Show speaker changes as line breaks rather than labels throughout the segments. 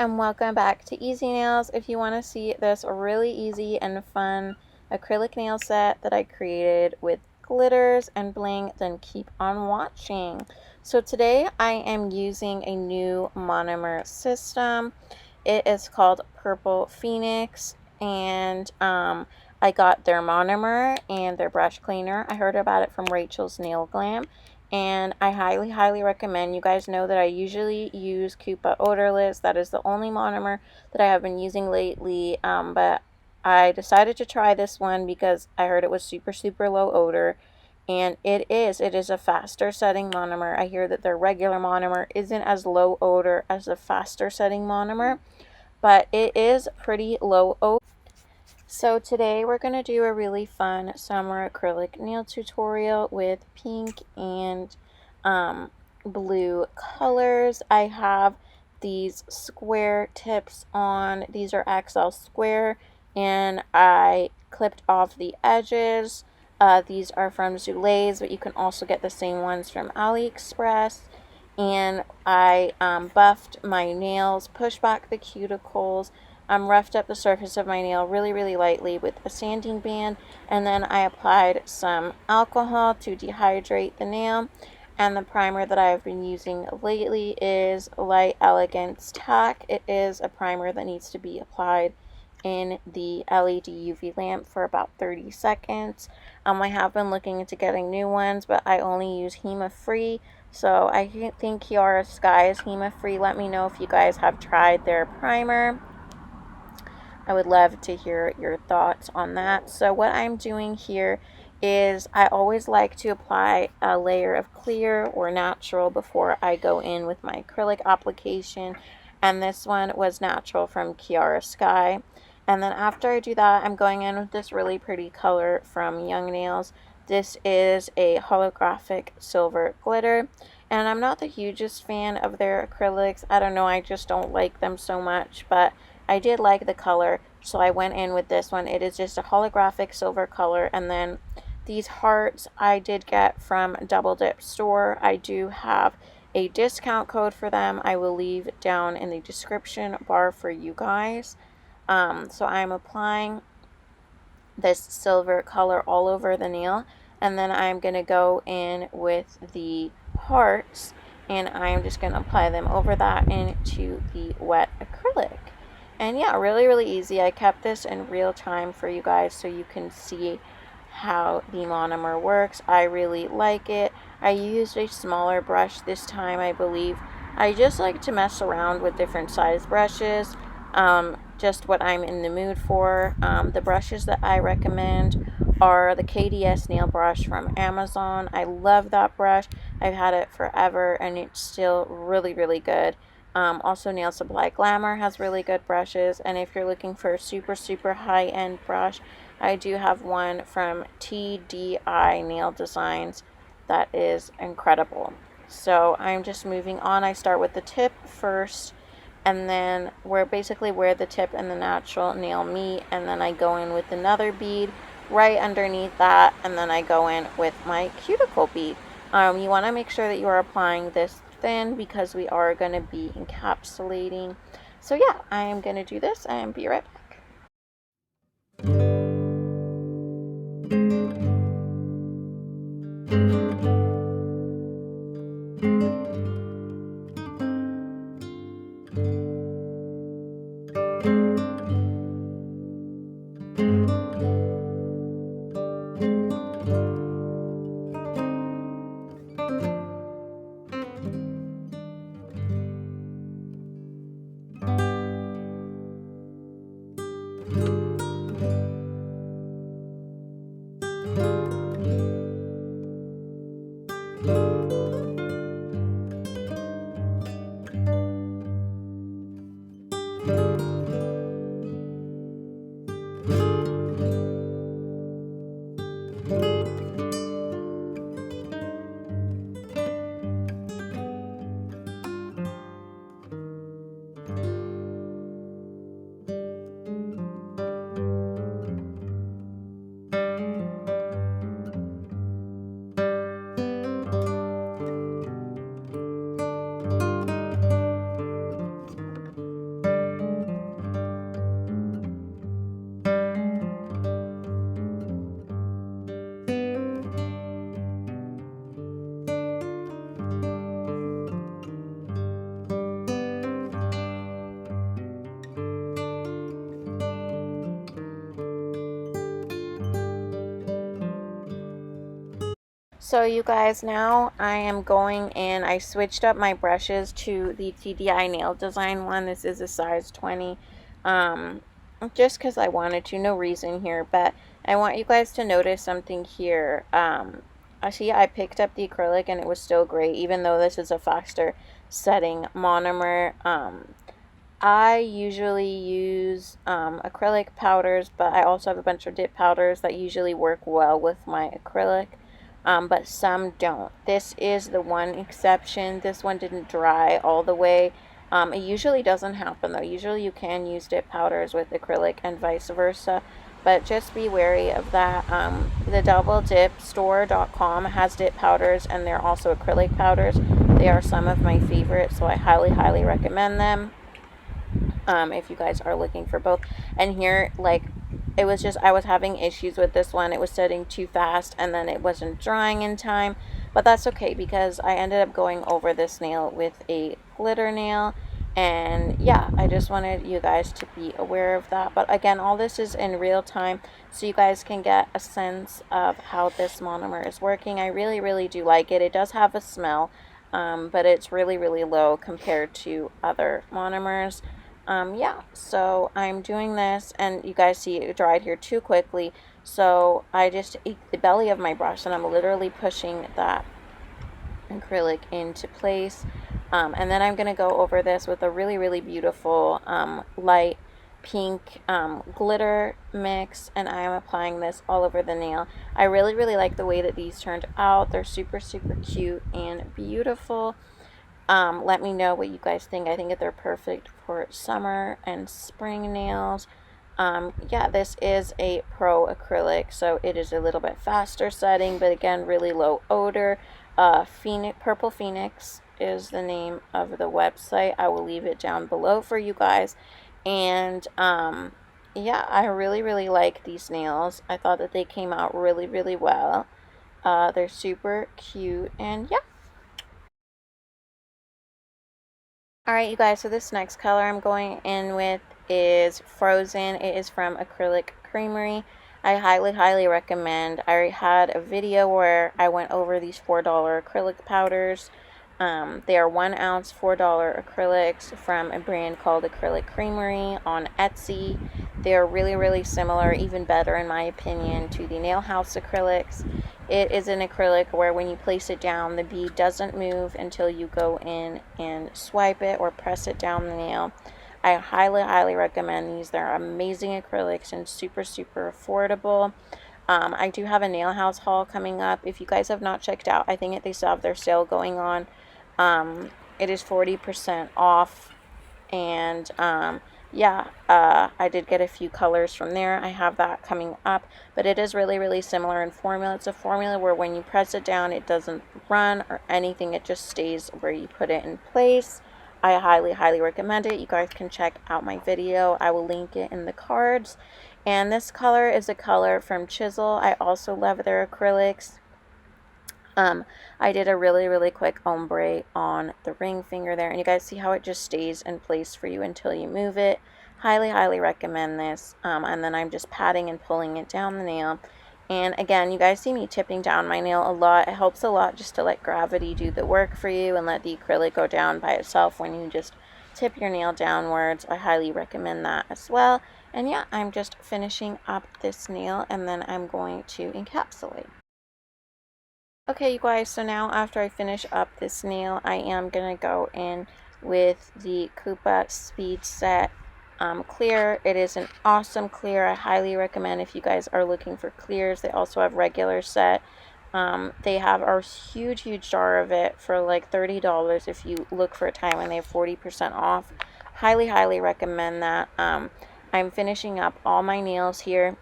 and welcome back to Easy Nails. If you want to see this really easy and fun acrylic nail set that I created with glitters and bling, then keep on watching. So today I am using a new monomer system. It is called Purple Phoenix, and I got their monomer and their brush cleaner. I heard about it from Rachel's Nail Glam, and I highly recommend. You guys know that I usually use Coupa odorless. That is the only monomer that I have been using lately, but I decided to try this one because I heard it was super low odor, and it is a faster setting monomer. I hear that their regular monomer isn't as low odor as the faster setting monomer, but it is pretty low odor. So today we're going to do a really fun summer acrylic nail tutorial with pink and blue colors. I have these square tips on. These are XL square, and I clipped off the edges. These are from Zulays, but you can also get the same ones from AliExpress. And I buffed my nails, pushed back the cuticles, roughed up the surface of my nail really lightly with a sanding band, and then I applied some alcohol to dehydrate the nail. And the primer that I've been using lately is Light Elegance Tack. It is a primer that needs to be applied in the LED UV lamp for about 30 seconds. I have been looking into getting new ones, but I only use HEMA free. So I think Kiara Sky is HEMA free. Let me know if you guys have tried their primer. I would love to hear your thoughts on that. So what I'm doing here is I always like to apply a layer of clear or natural before I go in with my acrylic application. And this one was natural from Kiara Sky. And then after I do that, I'm going in with this really pretty color from Young Nails. This is a holographic silver glitter. And I'm not the hugest fan of their acrylics. I don't know, I just don't like them so much. But I did like the color, so I went in with this one. It is just a holographic silver color. And then these hearts I did get from Double Dip Store. I do have a discount code for them. I will leave down in the description bar for you guys. So I'm applying this silver color all over the nail, and then I'm going to go in with the hearts, and I'm just going to apply them over that into the wet acrylic. And yeah, really easy. I kept this in real time for you guys so you can see how the monomer works. I really like it. I used a smaller brush this time, I believe. I just like to mess around with different size brushes, just what I'm in the mood for. The brushes that I recommend are the KDS nail brush from Amazon. I love that brush. I've had it forever and it's still really good. Also, Nail Supply Glamour has really good brushes, and if you're looking for a super high-end brush, I do have one from TDI Nail Designs that is incredible. So I'm just moving on. I start with the tip first, and then where the tip and the natural nail meet, and then I go in with another bead right underneath that, and then I go in with my cuticle bead. You want to make sure that you are applying this thin because we are going to be encapsulating. So yeah, I am going to do this and be right back. So you guys, now I am going in. I switched up my brushes to the TDI nail design one. This is a size 20. Just because I wanted to, no reason here, but I want you guys to notice something here. See, I picked up the acrylic and it was still great, even though this is a faster setting monomer. I usually use acrylic powders, but I also have a bunch of dip powders that usually work well with my acrylic, but some don't. This is the one exception. This one didn't dry all the way. It usually doesn't happen though. Usually you can use dip powders with acrylic and vice versa, but just be wary of that. The doubledipstore.com has dip powders and they're also acrylic powders. They are some of my favorites, so I highly recommend them. If you guys are looking for both. And here, like, it was just, I was having issues with this one. It was setting too fast and then it wasn't drying in time, but that's okay because I ended up going over this nail with a glitter nail. And yeah, I just wanted you guys to be aware of that. But again, all this is in real time, so you guys can get a sense of how this monomer is working. I really do like it. It does have a smell, but it's really low compared to other monomers. Yeah, so I'm doing this, and you guys see it dried here too quickly, so I just ate the belly of my brush, and I'm literally pushing that acrylic into place. And then I'm going to go over this with a really beautiful light pink glitter mix, and I am applying this all over the nail. I really like the way that these turned out. They're super cute and beautiful. Let me know what you guys think. I think that they're perfect for summer and spring nails. Yeah, this is a pro acrylic, so it is a little bit faster setting, but again, really low odor. Purple Phoenix is the name of the website. I will leave it down below for you guys. And yeah, I really like these nails. I thought that they came out really well. They're super cute, and yeah. Alright, you guys, so this next color I'm going in with is Frozen. It is from Acrylic Creamery. I highly recommend. I had a video where I went over these $4 acrylic powders. They are 1 ounce $4 acrylics from a brand called Acrylic Creamery on Etsy. They are really similar, even better in my opinion, to the Nail House acrylics. It is an acrylic where when you place it down, the bead doesn't move until you go in and swipe it or press it down the nail. I highly recommend these. They're amazing acrylics and super affordable. I do have a Nail House haul coming up. If you guys have not checked out, I think that they still have their sale going on. It is 40% off, and yeah, I did get a few colors from there. I have that coming up, but it is really similar in formula. It's a formula where when you press it down, it doesn't run or anything. It just stays where you put it in place. I highly recommend it. You guys can check out my video. I will link it in the cards. And this color is a color from Chisel. I also love their acrylics. I did a really quick ombre on the ring finger there, and you guys see how it just stays in place for you until you move it. Highly recommend this. And then I'm just patting and pulling it down the nail. And again, you guys see me tipping down my nail a lot. It helps a lot just to let gravity do the work for you and let the acrylic go down by itself when you just tip your nail downwards. I highly recommend that as well. And yeah, I'm just finishing up this nail, and then I'm going to encapsulate. Okay, you guys, so now after I finish up this nail, I am going to go in with the Koopa Speed Set clear. It is an awesome clear. I highly recommend if you guys are looking for clears. They also have regular set. They have a huge jar of it for like $30 if you look for a time, and they have 40% off. Highly recommend that. I'm finishing up all my nails here.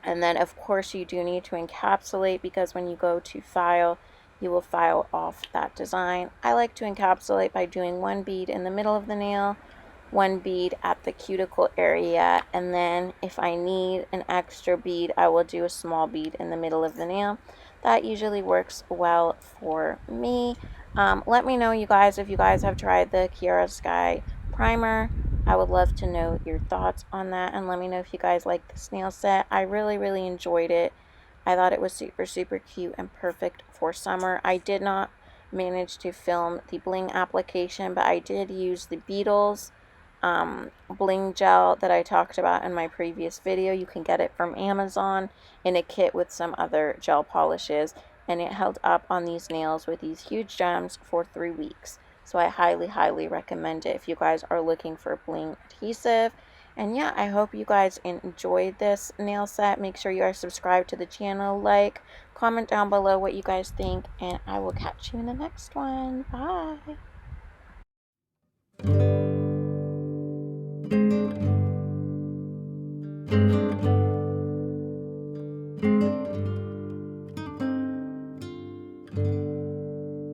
And then, of course, you do need to encapsulate, because when you go to file, you will file off that design. I like to encapsulate by doing one bead in the middle of the nail, one bead at the cuticle area, and then if I need an extra bead, I will do a small bead in the middle of the nail. That usually works well for me. Let me know, you guys, if you guys have tried the Kiara Sky primer. I would love to know your thoughts on that, and let me know if you guys like this nail set. I really enjoyed it. I thought it was super, super cute and perfect for summer. I did not manage to film the bling application, but I did use the Beetles bling gel that I talked about in my previous video. You can get it from Amazon in a kit with some other gel polishes, and it held up on these nails with these huge gems for 3 weeks. So I highly, highly recommend it if you guys are looking for bling adhesive. And yeah, I hope you guys enjoyed this nail set. Make sure you are subscribed to the channel, like, comment down below what you guys think, and I will catch you in the next one. Bye!